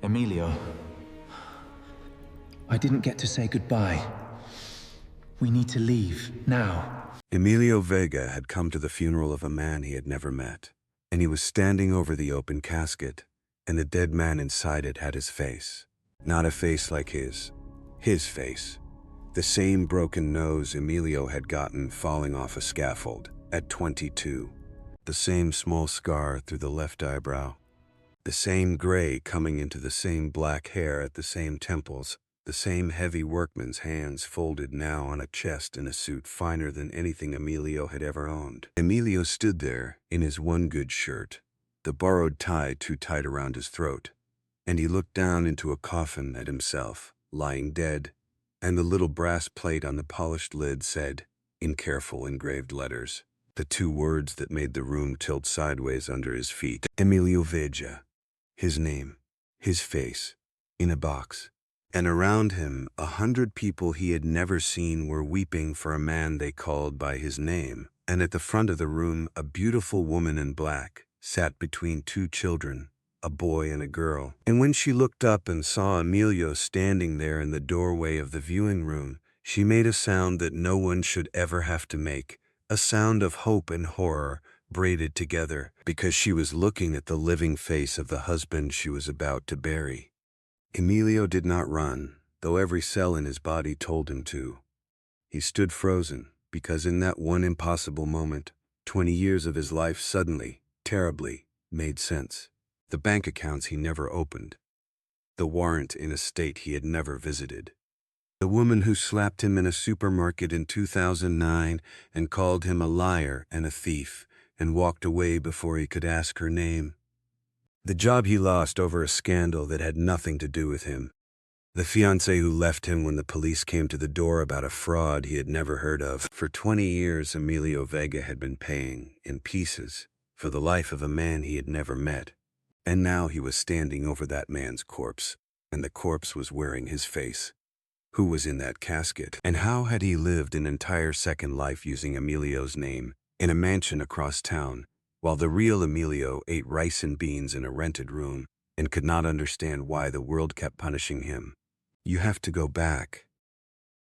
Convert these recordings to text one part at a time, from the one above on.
Emilio. I didn't get to say goodbye. We need to leave, now. Emilio Vega had come to the funeral of a man he had never met, and he was standing over the open casket, and the dead man inside it had his face. Not a face like his face. The same broken nose Emilio had gotten falling off a scaffold at 22. The same small scar through the left eyebrow. The same gray coming into the same black hair at the same temples. The same heavy workman's hands folded now on a chest in a suit finer than anything Emilio had ever owned. Emilio stood there in his one good shirt, the borrowed tie too tight around his throat, and he looked down into a coffin at himself, lying dead, and the little brass plate on the polished lid said, in careful engraved letters, the two words that made the room tilt sideways under his feet. Emilio Vega. His name, his face, in a box. And around him, 100 people he had never seen were weeping for a man they called by his name. And at the front of the room, a beautiful woman in black sat between two children, a boy and a girl. And when she looked up and saw Emilio standing there in the doorway of the viewing room, she made a sound that no one should ever have to make, a sound of hope and horror braided together, because she was looking at the living face of the husband she was about to bury. Emilio did not run, though every cell in his body told him to. He stood frozen, because in that one impossible moment, 20 years of his life suddenly, terribly, made sense. The bank accounts he never opened. The warrant in a state he had never visited. The woman who slapped him in a supermarket in 2009 and called him a liar and a thief and walked away before he could ask her name. The job he lost over a scandal that had nothing to do with him. The fiancé who left him when the police came to the door about a fraud he had never heard of. For 20 years, Emilio Vega had been paying, in pieces, for the life of a man he had never met. And now he was standing over that man's corpse, and the corpse was wearing his face. Who was in that casket? And how had he lived an entire second life using Emilio's name, in a mansion across town, while the real Emilio ate rice and beans in a rented room and could not understand why the world kept punishing him? You have to go back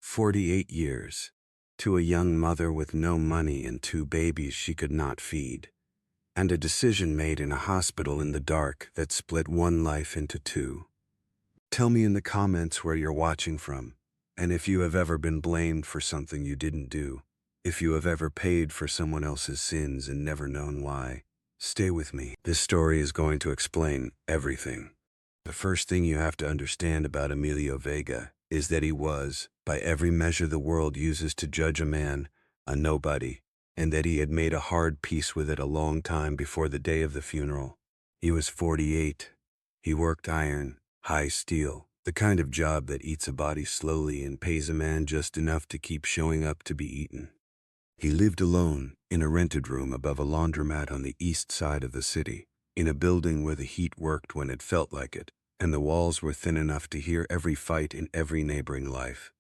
48 years to a young mother with no money and 2 babies she could not feed, and a decision made in a hospital in the dark that split one life into 2. Tell me in the comments where you're watching from, and if you have ever been blamed for something you didn't do. If you have ever paid for someone else's sins and never known why, stay with me. This story is going to explain everything. The first thing you have to understand about Emilio Vega is that he was, by every measure the world uses to judge a man, a nobody, and that he had made a hard peace with it a long time before the day of the funeral. He was 48. He worked iron, high steel, the kind of job that eats a body slowly and pays a man just enough to keep showing up to be eaten. He lived alone in a rented room above a laundromat on the east side of the city, in a building where the heat worked when it felt like it, and the walls were thin enough to hear every fight in every neighboring life.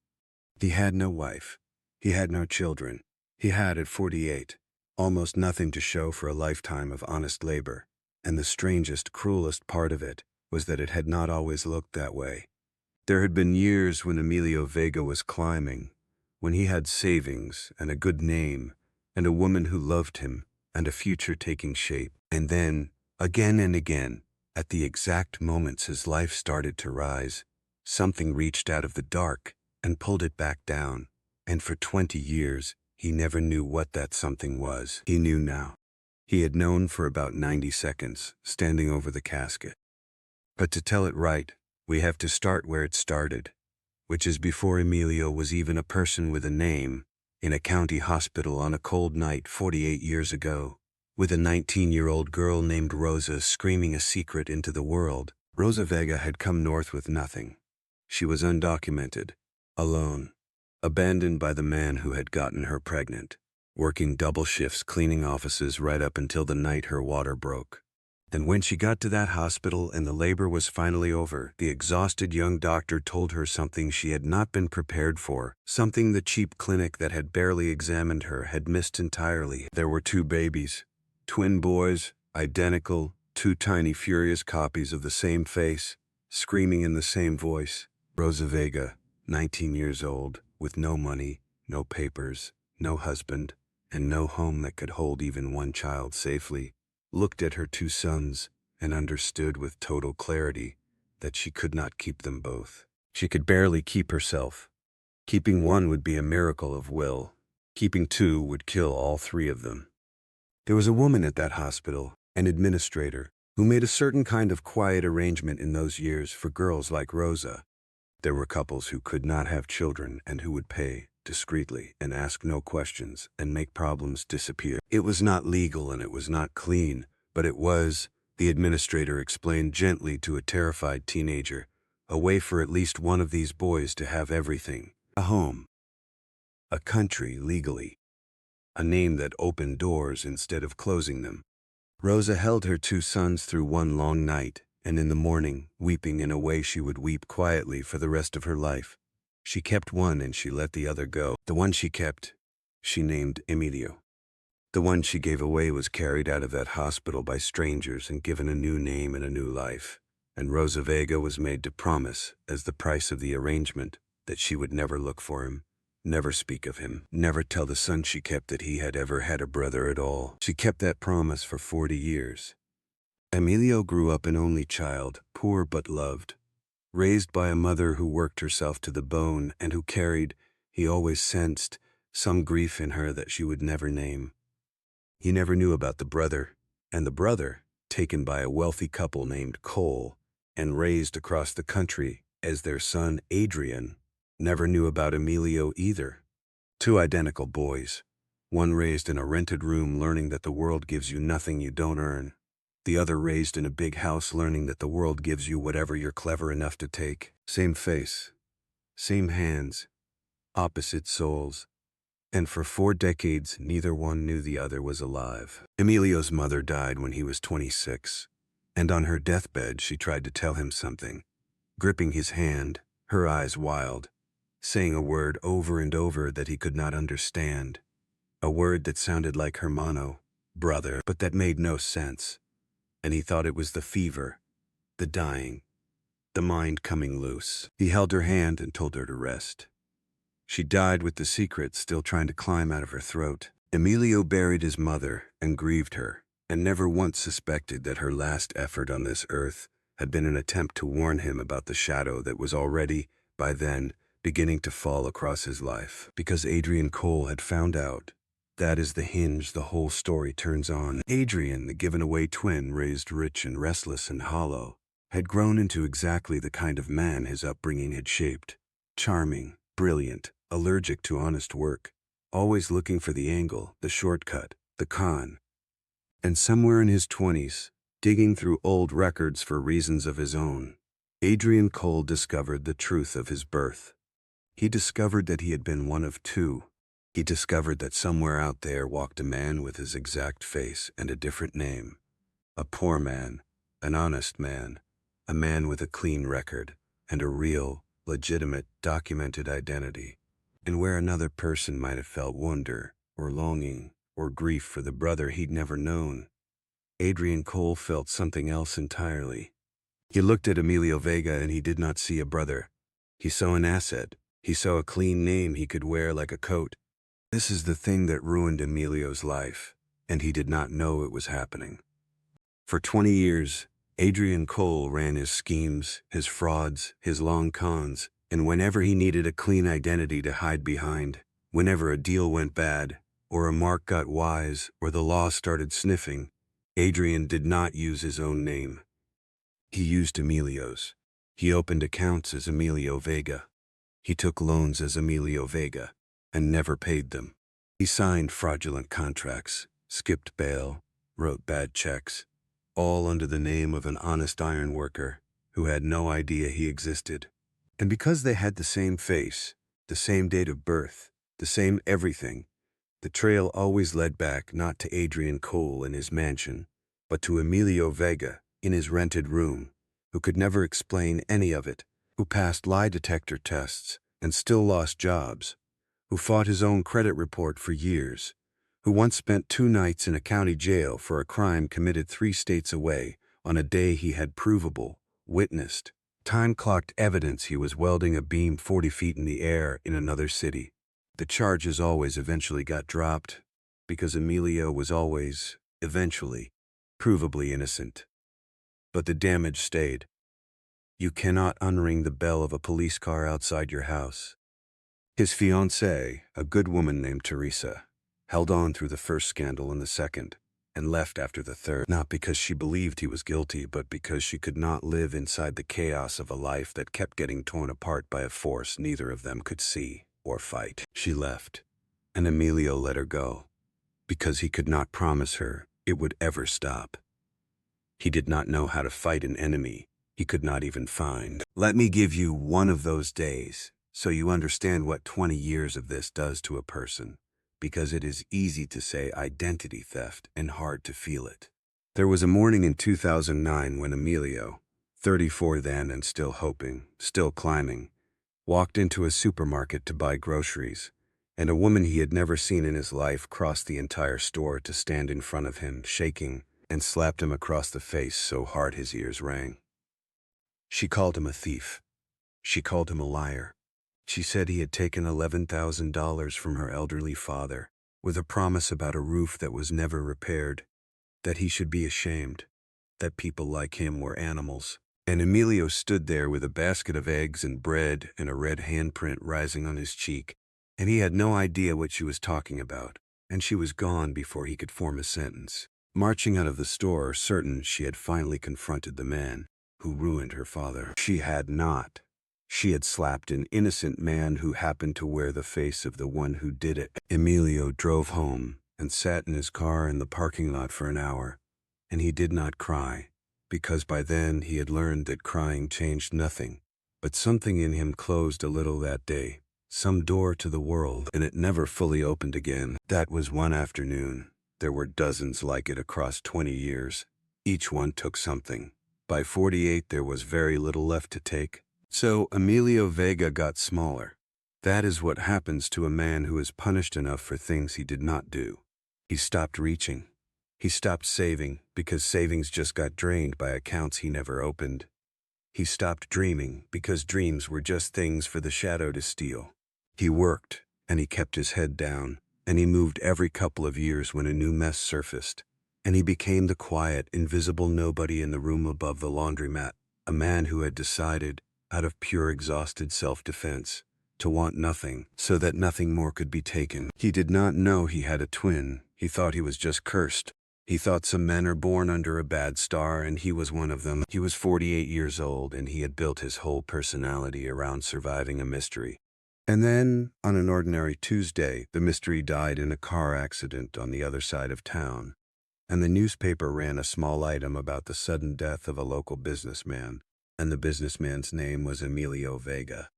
He had no wife. He had no children. He had, at 48, almost nothing to show for a lifetime of honest labor, and the strangest, cruelest part of it was that it had not always looked that way. There had been years when Emilio Vega was climbing, when he had savings and a good name and a woman who loved him and a future taking shape. And then, again and again, at the exact moments his life started to rise, something reached out of the dark and pulled it back down. And for 20 years, he never knew what that something was. He knew now. He had known for about 90 seconds, standing over the casket. But to tell it right, we have to start where it started, which is before Emilio was even a person with a name, in a county hospital on a cold night 48 years ago, with a 19-year-old girl named Rosa screaming a secret into the world. Rosa Vega had come north with nothing. She was undocumented, alone, abandoned by the man who had gotten her pregnant, working double shifts cleaning offices right up until the night her water broke. And when she got to that hospital and the labor was finally over, the exhausted young doctor told her something she had not been prepared for, something the cheap clinic that had barely examined her had missed entirely. There were 2 babies, twin boys, identical, 2 tiny furious copies of the same face, screaming in the same voice. Rosa Vega, 19 years old, with no money, no papers, no husband, and no home that could hold even one child safely, looked at her two sons and understood with total clarity that she could not keep them both. She could barely keep herself. Keeping one would be a miracle of will. Keeping two would kill all three of them. There was a woman at that hospital, an administrator, who made a certain kind of quiet arrangement in those years for girls like Rosa. There were couples who could not have children and who would pay discreetly and ask no questions and make problems disappear. It was not legal and it was not clean, but it was, the administrator explained gently to a terrified teenager, a way for at least one of these boys to have everything. A home. A country legally. A name that opened doors instead of closing them. Rosa held her two sons through one long night, and in the morning, weeping in a way she would weep quietly for the rest of her life. She kept one and she let the other go. The one she kept, she named Emilio. The one she gave away was carried out of that hospital by strangers and given a new name and a new life. And Rosa Vega was made to promise, as the price of the arrangement, that she would never look for him, never speak of him, never tell the son she kept that he had ever had a brother at all. She kept that promise for 40 years. Emilio grew up an only child, poor but loved. Raised by a mother who worked herself to the bone and who carried, he always sensed, some grief in her that she would never name. He never knew about the brother, and the brother, taken by a wealthy couple named Cole and raised across the country as their son Adrian, never knew about Emilio either. Two identical boys, one raised in a rented room learning that the world gives you nothing you don't earn, the other raised in a big house learning that the world gives you whatever you're clever enough to take. Same face, same hands, opposite souls, and for 4 decades neither one knew the other was alive. Emilio's mother died when he was 26, and on her deathbed she tried to tell him something, gripping his hand, her eyes wild, saying a word over and over that he could not understand, a word that sounded like hermano, brother, but that made no sense, and he thought it was the fever, the dying, the mind coming loose. He held her hand and told her to rest. She died with the secret still trying to climb out of her throat. Emilio buried his mother and grieved her, and never once suspected that her last effort on this earth had been an attempt to warn him about the shadow that was already, by then, beginning to fall across his life. Because Adrian Cole had found out. That is the hinge the whole story turns on. Adrian, the given-away twin raised rich and restless and hollow, had grown into exactly the kind of man his upbringing had shaped. Charming, brilliant, allergic to honest work, always looking for the angle, the shortcut, the con. And somewhere in his 20s, digging through old records for reasons of his own, Adrian Cole discovered the truth of his birth. He discovered that he had been one of two. He discovered that somewhere out there walked a man with his exact face and a different name. A poor man, an honest man, a man with a clean record, and a real, legitimate, documented identity. And where another person might have felt wonder, or longing, or grief for the brother he'd never known, Adrian Cole felt something else entirely. He looked at Emilio Vega and he did not see a brother. He saw an asset. He saw a clean name he could wear like a coat. This is the thing that ruined Emilio's life, and he did not know it was happening. For 20 years, Adrian Cole ran his schemes, his frauds, his long cons, and whenever he needed a clean identity to hide behind, whenever a deal went bad, or a mark got wise, or the law started sniffing, Adrian did not use his own name. He used Emilio's. He opened accounts as Emilio Vega. He took loans as Emilio Vega, and never paid them. He signed fraudulent contracts, skipped bail, wrote bad checks, all under the name of an honest iron worker who had no idea he existed. And because they had the same face, the same date of birth, the same everything, the trail always led back not to Adrian Cole in his mansion, but to Emilio Vega in his rented room, who could never explain any of it, who passed lie detector tests and still lost jobs, who fought his own credit report for years, who once spent 2 nights in a county jail for a crime committed 3 states away on a day he had provable, witnessed, Time-clocked evidence he was welding a beam 40 feet in the air in another city. The charges always eventually got dropped because Emilio was always, eventually, provably innocent. But the damage stayed. You cannot unring the bell of a police car outside your house. His fiancée, a good woman named Teresa, held on through the first scandal and the second, and left after the third, not because she believed he was guilty, but because she could not live inside the chaos of a life that kept getting torn apart by a force neither of them could see or fight. She left, and Emilio let her go, because he could not promise her it would ever stop. He did not know how to fight an enemy he could not even find. Let me give you one of those days, so you understand what 20 years of this does to a person, because it is easy to say identity theft and hard to feel it. There was a morning in 2009 when Emilio, 34 then and still hoping, still climbing, walked into a supermarket to buy groceries, and a woman he had never seen in his life crossed the entire store to stand in front of him, shaking, and slapped him across the face so hard his ears rang. She called him a thief. She called him a liar. She said he had taken $11,000 from her elderly father, with a promise about a roof that was never repaired, that he should be ashamed, that people like him were animals. And Emilio stood there with a basket of eggs and bread and a red handprint rising on his cheek, and he had no idea what she was talking about, and she was gone before he could form a sentence, marching out of the store certain she had finally confronted the man who ruined her father. She had not. She had slapped an innocent man who happened to wear the face of the one who did it. Emilio drove home and sat in his car in the parking lot for an hour, and he did not cry, because by then he had learned that crying changed nothing. But something in him closed a little that day, some door to the world, and it never fully opened again. That was one afternoon. There were dozens like it across 20 years. Each one took something. By 48, there was very little left to take. So Emilio Vega got smaller. That is what happens to a man who is punished enough for things he did not do. He stopped reaching. He stopped saving because savings just got drained by accounts he never opened. He stopped dreaming because dreams were just things for the shadow to steal. He worked, and he kept his head down, and he moved every couple of years when a new mess surfaced. And he became the quiet, invisible nobody in the room above the laundromat, a man who had decided, out of pure exhausted self-defense, to want nothing, so that nothing more could be taken. He did not know he had a twin. He thought he was just cursed. He thought some men are born under a bad star, and he was one of them. He was 48 years old, and he had built his whole personality around surviving a mystery. And then, on an ordinary Tuesday, the mystery died in a car accident on the other side of town, and the newspaper ran a small item about the sudden death of a local businessman, and the businessman's name was Emilio Vega.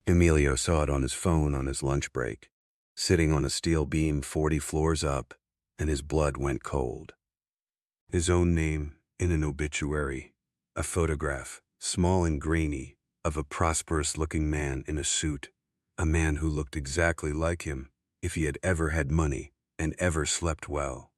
Emilio saw it on his phone on his lunch break, sitting on a steel beam 40 floors up, and his blood went cold. His own name in an obituary, a photograph, small and grainy, of a prosperous-looking man in a suit, a man who looked exactly like him if he had ever had money and ever slept well.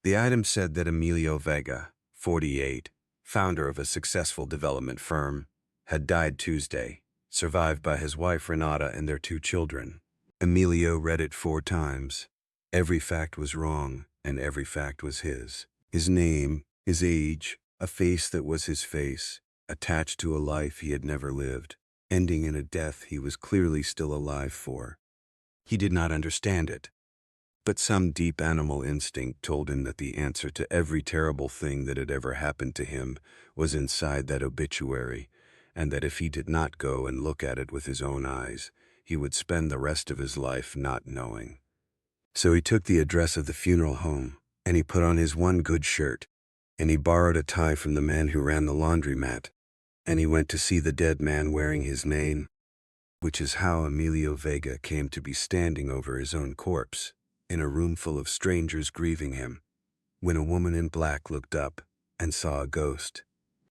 The item said that Emilio Vega, 48, founder of a successful development firm, had died Tuesday, survived by his wife Renata and their 2 children. Emilio read it 4 times. Every fact was wrong, and every fact was his. His name, his age, a face that was his face, attached to a life he had never lived, ending in a death he was clearly still alive for. He did not understand it, but some deep animal instinct told him that the answer to every terrible thing that had ever happened to him was inside that obituary, and that if he did not go and look at it with his own eyes, he would spend the rest of his life not knowing. So he took the address of the funeral home, and he put on his one good shirt, and he borrowed a tie from the man who ran the laundromat, and he went to see the dead man wearing his name, which is how Emilio Vega came to be standing over his own corpse, in a room full of strangers grieving him, when a woman in black looked up and saw a ghost.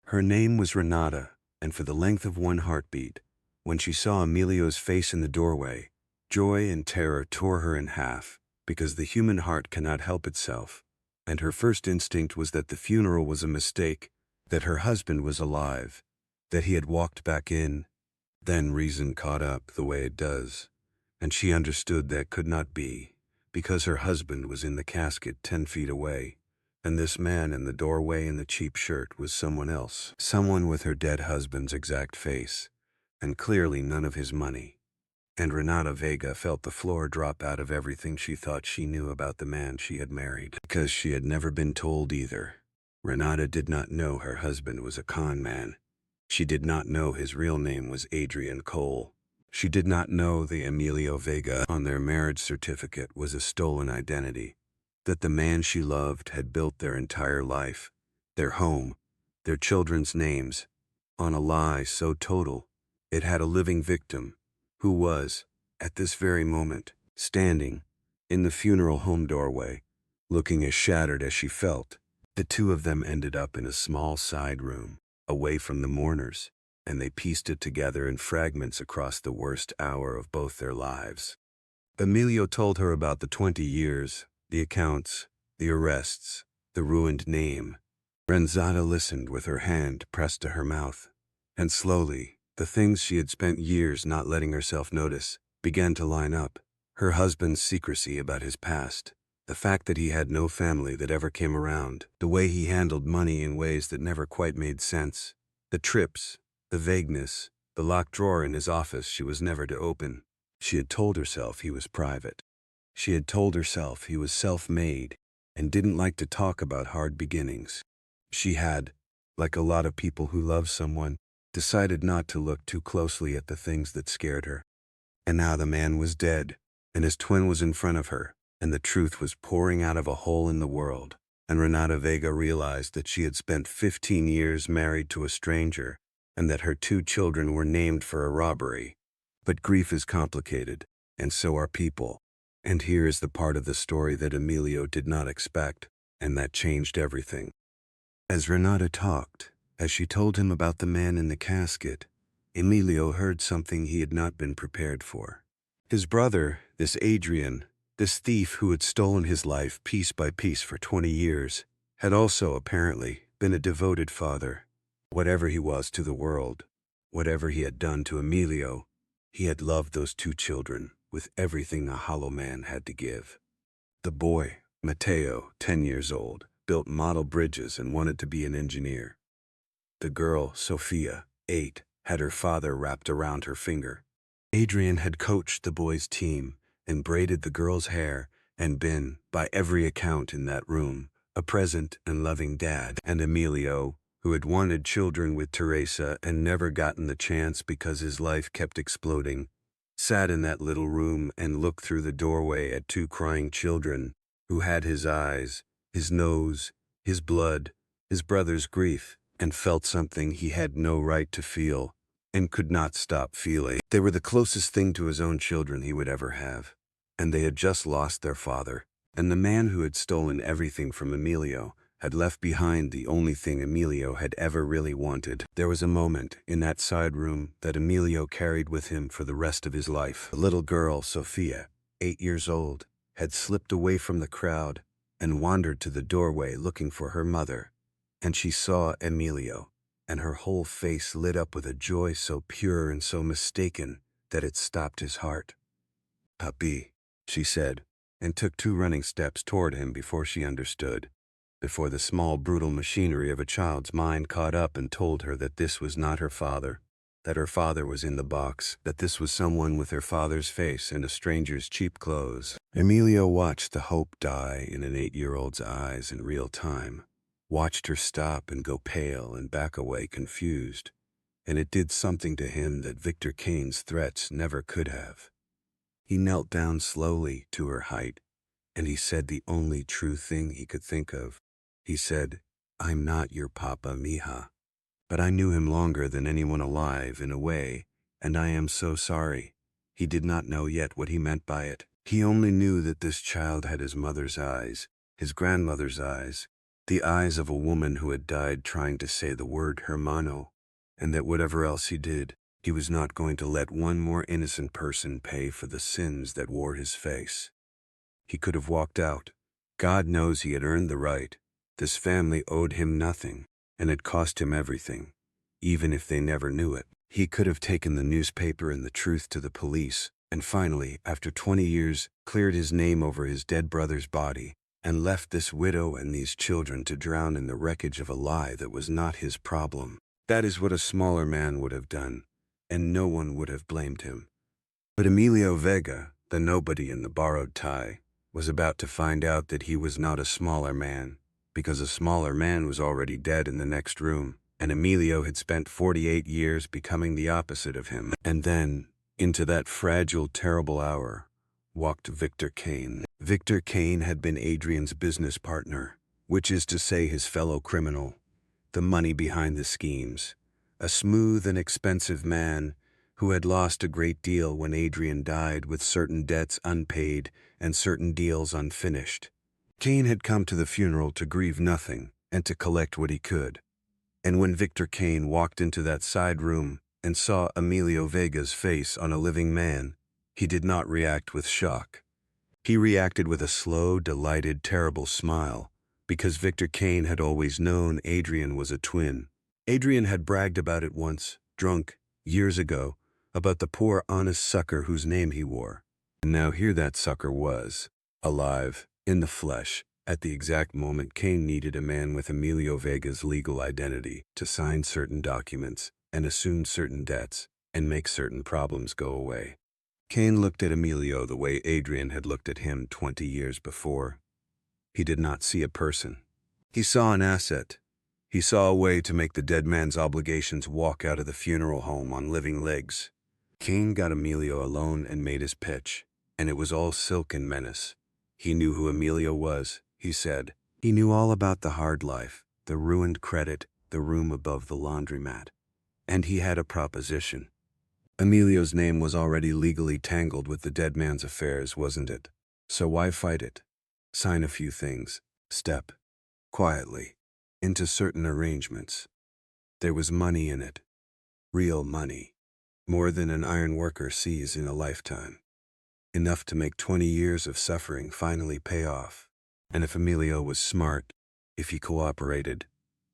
Her name was Renata, and for the length of one heartbeat, when she saw Emilio's face in the doorway, joy and terror tore her in half, because the human heart cannot help itself, and her first instinct was that the funeral was a mistake, that her husband was alive, that he had walked back in. Then reason caught up the way it does, and she understood that could not be, because her husband was in the casket 10 feet away, and this man in the doorway in the cheap shirt was someone else, someone with her dead husband's exact face, and clearly none of his money. And Renata Vega felt the floor drop out of everything she thought she knew about the man she had married, because she had never been told either. Renata did not know her husband was a con man. She did not know his real name was Adrian Cole. She did not know the Emilio Vega on their marriage certificate was a stolen identity, that the man she loved had built their entire life, their home, their children's names, on a lie so total it had a living victim, who was, at this very moment, standing in the funeral home doorway, looking as shattered as she felt. The two of them ended up in a small side room, away from the mourners, and they pieced it together in fragments across the worst hour of both their lives. Emilio told her about the 20 years, the accounts, the arrests, the ruined name. Renzata listened with her hand pressed to her mouth, and slowly, the things she had spent years not letting herself notice began to line up. Her husband's secrecy about his past, the fact that he had no family that ever came around, the way he handled money in ways that never quite made sense, the trips, the vagueness, the locked drawer in his office she was never to open. She had told herself he was private. She had told herself he was self-made and didn't like to talk about hard beginnings. She had, like a lot of people who love someone, decided not to look too closely at the things that scared her. And now the man was dead, and his twin was in front of her, and the truth was pouring out of a hole in the world. And Renata Vega realized that she had spent 15 years married to a stranger, and that her 2 children were named for a robbery. But grief is complicated, and so are people. And here is the part of the story that Emilio did not expect, and that changed everything. As Renata talked, as she told him about the man in the casket, Emilio heard something he had not been prepared for. His brother, this Adrian, this thief who had stolen his life piece by piece for 20 years, had also, apparently, been a devoted father. Whatever he was to the world, whatever he had done to Emilio, he had loved those 2 children with everything a hollow man had to give. The boy, Matteo, 10 years old, built model bridges and wanted to be an engineer. The girl, Sophia, 8, had her father wrapped around her finger. Adrian had coached the boys' team and braided the girl's hair and been, by every account in that room, a present and loving dad. And Emilio, who had wanted children with Teresa and never gotten the chance because his life kept exploding, sat in that little room and looked through the doorway at 2 crying children who had his eyes, his nose, his blood, his brother's grief, and felt something he had no right to feel and could not stop feeling. They were the closest thing to his own children he would ever have, and they had just lost their father, and the man who had stolen everything from Emilio had left behind the only thing Emilio had ever really wanted. There was a moment in that side room that Emilio carried with him for the rest of his life. The little girl, Sophia, 8 years old, had slipped away from the crowd and wandered to the doorway looking for her mother, and she saw Emilio, and her whole face lit up with a joy so pure and so mistaken that it stopped his heart. "Puppy," she said, and took 2 running steps toward him before she understood, before the small brutal machinery of a child's mind caught up and told her that this was not her father, that her father was in the box, that this was someone with her father's face and a stranger's cheap clothes. Emilio watched the hope die in an 8-year-old's eyes in real time, watched her stop and go pale and back away confused, and it did something to him that Victor Kane's threats never could have. He knelt down slowly to her height, and he said the only true thing he could think of. He said, "I'm not your papa, mija. But I knew him longer than anyone alive in a way, and I am so sorry." He did not know yet what he meant by it. He only knew that this child had his mother's eyes, his grandmother's eyes, the eyes of a woman who had died trying to say the word hermano, and that whatever else he did, he was not going to let one more innocent person pay for the sins that wore his face. He could have walked out. God knows he had earned the right. This family owed him nothing, and it cost him everything. even if they never knew it. He could have taken the newspaper and the truth to the police, and finally, after 20 years, cleared his name over his dead brother's body, and left this widow and these children to drown in the wreckage of a lie that was not his problem. That is what a smaller man would have done, and no one would have blamed him. But Emilio Vega, the nobody in the borrowed tie, was about to find out that he was not a smaller man, because a smaller man was already dead in the next room, and Emilio had spent 48 years becoming the opposite of him. And then, into that fragile, terrible hour, walked Victor Kane. Victor Kane had been Adrian's business partner, which is to say his fellow criminal, the money behind the schemes, a smooth and expensive man who had lost a great deal when Adrian died, with certain debts unpaid and certain deals unfinished. Kane had come to the funeral to grieve nothing and to collect what he could. And when Victor Kane walked into that side room and saw Emilio Vega's face on a living man, he did not react with shock. He reacted with a slow, delighted, terrible smile, because Victor Kane had always known Adrian was a twin. Adrian had bragged about it once, drunk, years ago, about the poor honest sucker whose name he wore. And now here that sucker was, alive, in the flesh, at the exact moment Kane needed a man with Emilio Vega's legal identity to sign certain documents and assume certain debts and make certain problems go away. Kane looked at Emilio the way Adrian had looked at him 20 years before. He did not see a person. He saw an asset. He saw a way to make the dead man's obligations walk out of the funeral home on living legs. Kane got Emilio alone and made his pitch, and it was all silk and menace. He knew who Emilio was, he said. He knew all about the hard life, the ruined credit, the room above the laundromat. And he had a proposition. Emilio's name was already legally tangled with the dead man's affairs, wasn't it? So why fight it? Sign a few things, step, quietly, into certain arrangements. There was money in it. Real money. More than an iron worker sees in a lifetime. Enough to make 20 years of suffering finally pay off. And if Emilio was smart, if he cooperated,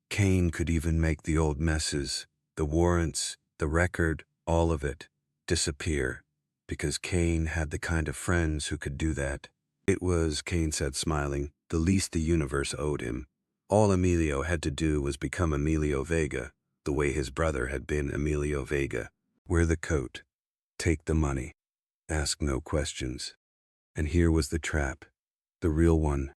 Kane could even make the old messes, the warrants, the record, all of it, disappear, because Kane had the kind of friends who could do that. It was, Kane said smiling, the least the universe owed him. All Emilio had to do was become Emilio Vega, the way his brother had been Emilio Vega. Wear the coat, take the money, ask no questions. And here was the trap, the real one,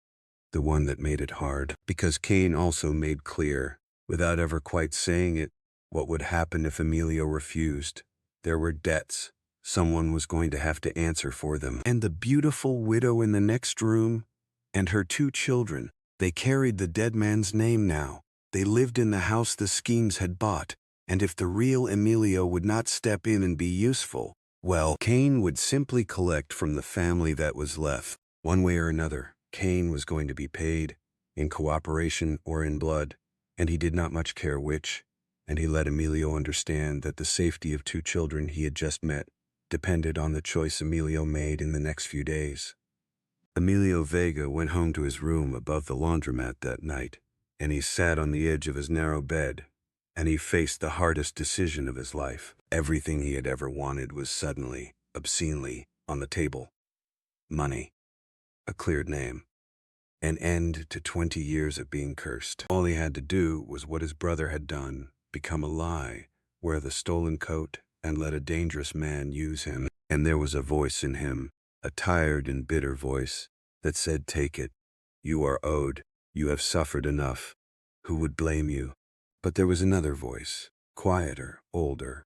the one that made it hard, because Kane also made clear, without ever quite saying it, what would happen if Emilio refused. There were debts. Someone was going to have to answer for them. And the beautiful widow in the next room, and her 2 children, they carried the dead man's name now. They lived in the house the schemes had bought, and if the real Emilio would not step in and be useful, well, Kane would simply collect from the family that was left. One way or another, Kane was going to be paid, in cooperation or in blood, and he did not much care which. And he let Emilio understand that the safety of 2 children he had just met depended on the choice Emilio made in the next few days. Emilio Vega went home to his room above the laundromat that night, and he sat on the edge of his narrow bed, and he faced the hardest decision of his life. Everything he had ever wanted was suddenly, obscenely, on the table. Money. A cleared name. An end to 20 years of being cursed. All he had to do was what his brother had done. Become a lie, wear the stolen coat, and let a dangerous man use him. And there was a voice in him, a tired and bitter voice, that said, take it. You are owed. You have suffered enough. Who would blame you? But there was another voice, quieter, older,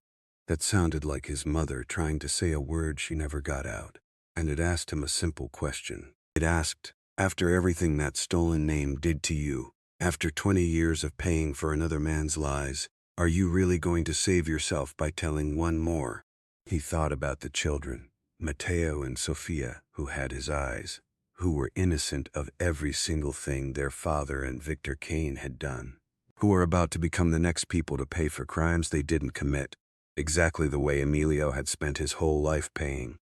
that sounded like his mother trying to say a word she never got out. And it asked him a simple question. It asked, after everything that stolen name did to you, after 20 years of paying for another man's lies, are you really going to save yourself by telling one more? He thought about the children, Mateo and Sofia, who had his eyes, who were innocent of every single thing their father and Victor Kane had done, who were about to become the next people to pay for crimes they didn't commit, exactly the way Emilio had spent his whole life paying.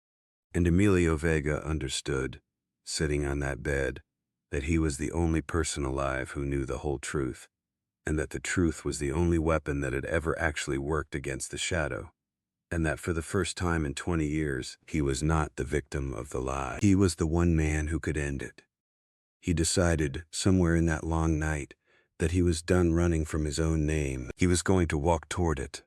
And Emilio Vega understood, sitting on that bed, that he was the only person alive who knew the whole truth, and that the truth was the only weapon that had ever actually worked against the shadow, and that for the first time in 20 years, he was not the victim of the lie. He was the one man who could end it. He decided, somewhere in that long night, that he was done running from his own name. He was going to walk toward it.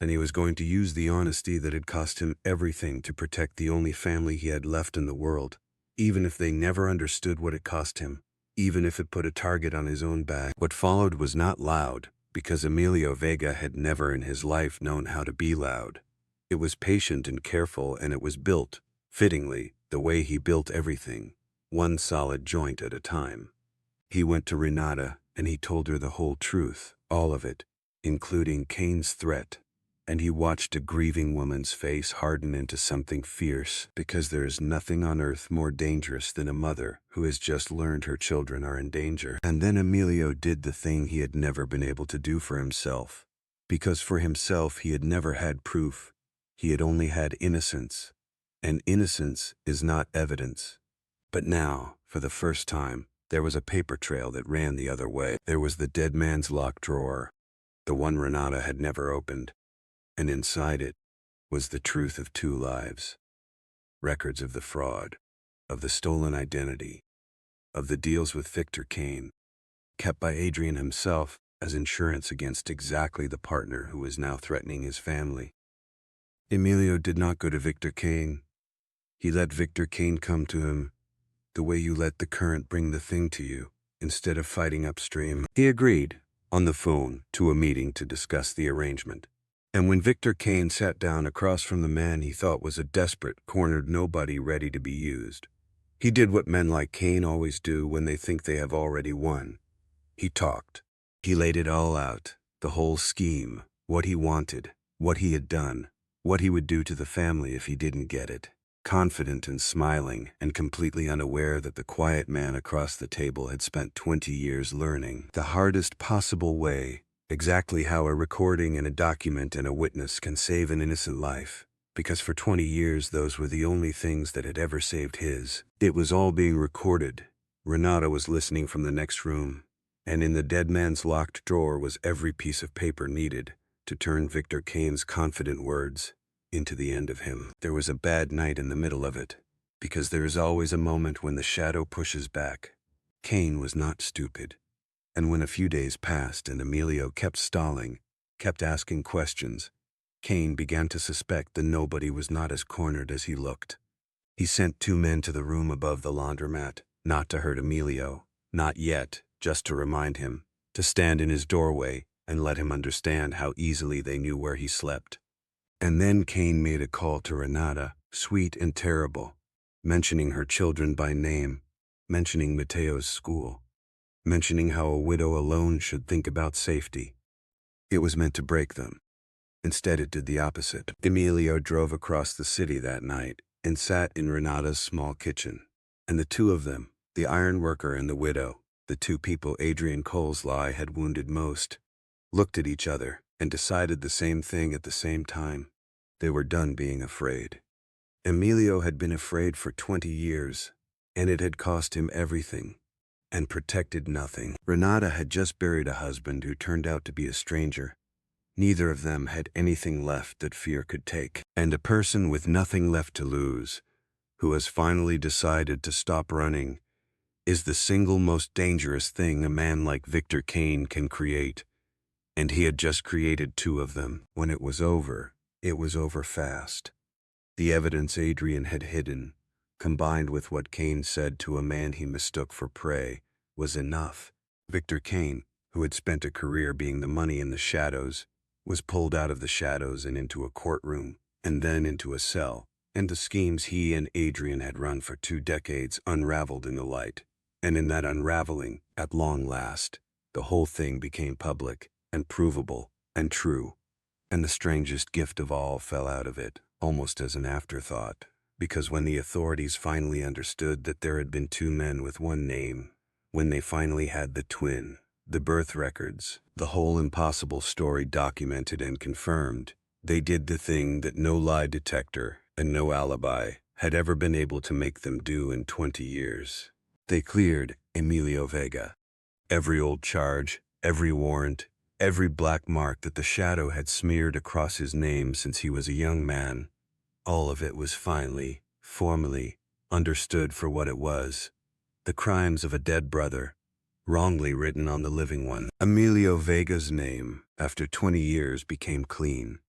And he was going to use the honesty that had cost him everything to protect the only family he had left in the world, even if they never understood what it cost him, even if it put a target on his own back. What followed was not loud, because Emilio Vega had never in his life known how to be loud. It was patient and careful, and it was built, fittingly, the way he built everything, one solid joint at a time. He went to Renata, and he told her the whole truth, all of it, including Cain's threat. And he watched a grieving woman's face harden into something fierce, because there is nothing on earth more dangerous than a mother who has just learned her children are in danger. And then Emilio did the thing he had never been able to do for himself, because for himself he had never had proof. He had only had innocence, and innocence is not evidence. But now, for the first time, there was a paper trail that ran the other way. There was the dead man's locked drawer, the one Renata had never opened. And inside it was the truth of 2 lives. Records of the fraud, of the stolen identity, of the deals with Victor Cain, kept by Adrian himself as insurance against exactly the partner who was now threatening his family. Emilio did not go to Victor Cain. He let Victor Cain come to him, the way you let the current bring the thing to you, instead of fighting upstream. He agreed, on the phone, to a meeting to discuss the arrangement. And when Victor Cain sat down across from the man he thought was a desperate, cornered nobody ready to be used, he did what men like Cain always do when they think they have already won. He talked. He laid it all out, the whole scheme, what he wanted, what he had done, what he would do to the family if he didn't get it. Confident and smiling, and completely unaware that the quiet man across the table had spent 20 years learning the hardest possible way, exactly how a recording and a document and a witness can save an innocent life, because for 20 years those were the only things that had ever saved his. It was all being recorded. Renata was listening from the next room, and in the dead man's locked drawer was every piece of paper needed to turn Victor Cain's confident words into the end of him. There was a bad night in the middle of it, because there is always a moment when the shadow pushes back. Cain was not stupid. And when a few days passed and Emilio kept stalling, kept asking questions, Cain began to suspect that nobody was not as cornered as he looked. He sent 2 men to the room above the laundromat, not to hurt Emilio, not yet, just to remind him, to stand in his doorway and let him understand how easily they knew where he slept. And then Cain made a call to Renata, sweet and terrible, mentioning her children by name, mentioning Mateo's school, mentioning how a widow alone should think about safety. It was meant to break them. Instead, it did the opposite. Emilio drove across the city that night and sat in Renata's small kitchen. And the 2 of them, the ironworker and the widow, the 2 people Adrian Cole's lie had wounded most, looked at each other and decided the same thing at the same time. They were done being afraid. Emilio had been afraid for 20 years, and it had cost him everything, and protected nothing. Renata had just buried a husband who turned out to be a stranger. Neither of them had anything left that fear could take. And a person with nothing left to lose, who has finally decided to stop running, is the single most dangerous thing a man like Victor Cain can create. And he had just created 2 of them. When it was over fast. The evidence Adrian had hidden, combined with what Cain said to a man he mistook for prey, was enough. Victor Cain, who had spent a career being the money in the shadows, was pulled out of the shadows and into a courtroom, and then into a cell, and the schemes he and Adrian had run for 2 decades unraveled in the light. And in that unraveling, at long last, the whole thing became public, and provable, and true. And the strangest gift of all fell out of it, almost as an afterthought, because when the authorities finally understood that there had been 2 men with one name, when they finally had the twin, the birth records, the whole impossible story documented and confirmed, they did the thing that no lie detector and no alibi had ever been able to make them do in 20 years. They cleared Emilio Vega. Every old charge, Every warrant, every black mark that the shadow had smeared across his name since he was a young man, all of it was finally, formally, understood for what it was. The crimes of a dead brother, wrongly written on the living one. Emilio Vega's name, after 20 years, became clean.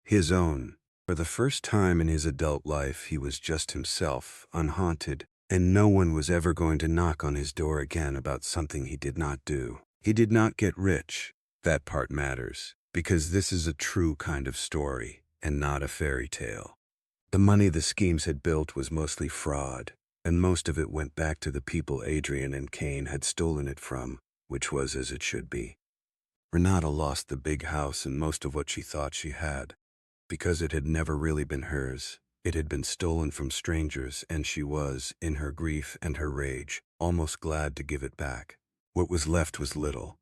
His own. For the first time in his adult life, he was just himself, unhaunted, and no one was ever going to knock on his door again about something he did not do. He did not get rich. That part matters, because this is a true kind of story, and not a fairy tale. The money the schemes had built was mostly fraud, and most of it went back to the people Adrian and Cain had stolen it from, which was as it should be. Renata lost the big house and most of what she thought she had, because it had never really been hers. It had been stolen from strangers, and she was, in her grief and her rage, almost glad to give it back. What was left was little,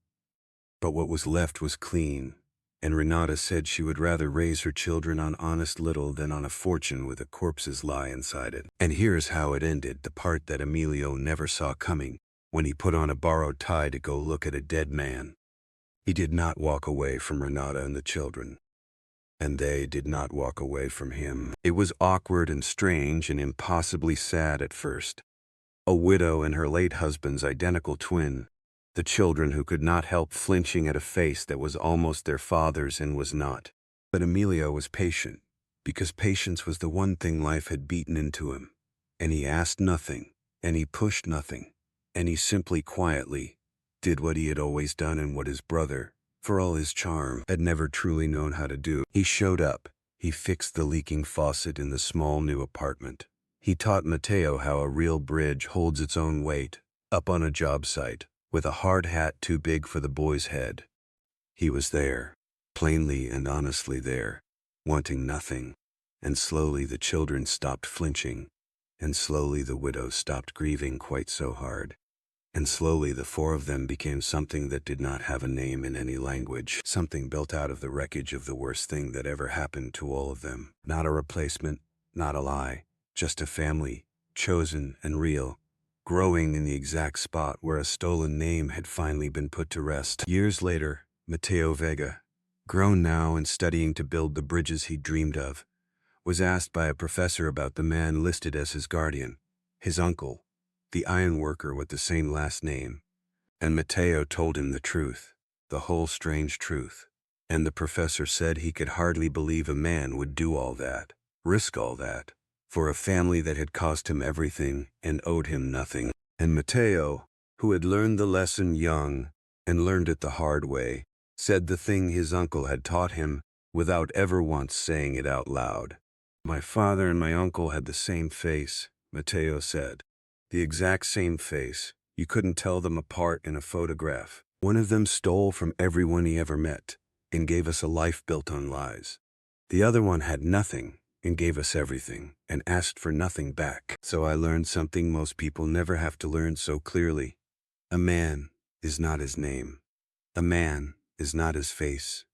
but what was left was clean, and Renata said she would rather raise her children on honest little than on a fortune with a corpse's lie inside it. And here's how it ended, the part that Emilio never saw coming, when he put on a borrowed tie to go look at a dead man. He did not walk away from Renata and the children, and they did not walk away from him. It was awkward and strange and impossibly sad at first. A widow and her late husband's identical twin, the children who could not help flinching at a face that was almost their father's and was not. But Emilio was patient, because patience was the one thing life had beaten into him. And he asked nothing, and he pushed nothing, and he simply quietly did what he had always done and what his brother, for all his charm, had never truly known how to do. He showed up. He fixed the leaking faucet in the small new apartment. He taught Mateo how a real bridge holds its own weight, up on a job site, with a hard hat too big for the boy's head. He was there, plainly and honestly there, wanting nothing, and slowly the children stopped flinching, and slowly the widow stopped grieving quite so hard, and slowly the four of them became something that did not have a name in any language, something built out of the wreckage of the worst thing that ever happened to all of them. Not a replacement, not a lie, just a family, chosen and real, growing in the exact spot where a stolen name had finally been put to rest. Years later, Mateo Vega, grown now and studying to build the bridges he dreamed of, was asked by a professor about the man listed as his guardian, his uncle, the iron worker with the same last name. And Mateo told him the truth, the whole strange truth. And the professor said he could hardly believe a man would do all that, risk all that, for a family that had cost him everything and owed him nothing. And Mateo, who had learned the lesson young and learned it the hard way, said the thing his uncle had taught him without ever once saying it out loud. My father and my uncle had the same face, Mateo said. The exact same face. You couldn't tell them apart in a photograph. One of them stole from everyone he ever met and gave us a life built on lies. The other one had nothing and gave us everything and asked for nothing back. So I learned something most people never have to learn so clearly. A man is not his name. A man is not his face.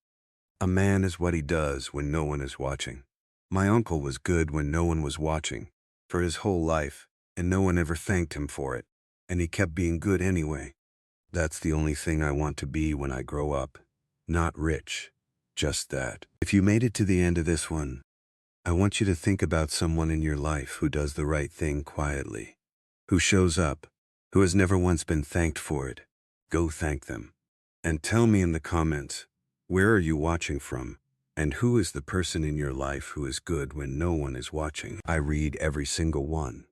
A man is what he does when no one is watching. My uncle was good when no one was watching, for his whole life, and no one ever thanked him for it, and he kept being good anyway. That's the only thing I want to be when I grow up. Not rich, just that. If you made it to the end of this one, I want you to think about someone in your life who does the right thing quietly, who shows up, who has never once been thanked for it. Go thank them. And tell me in the comments, where are you watching from? And who is the person in your life who is good when no one is watching? I read every single one.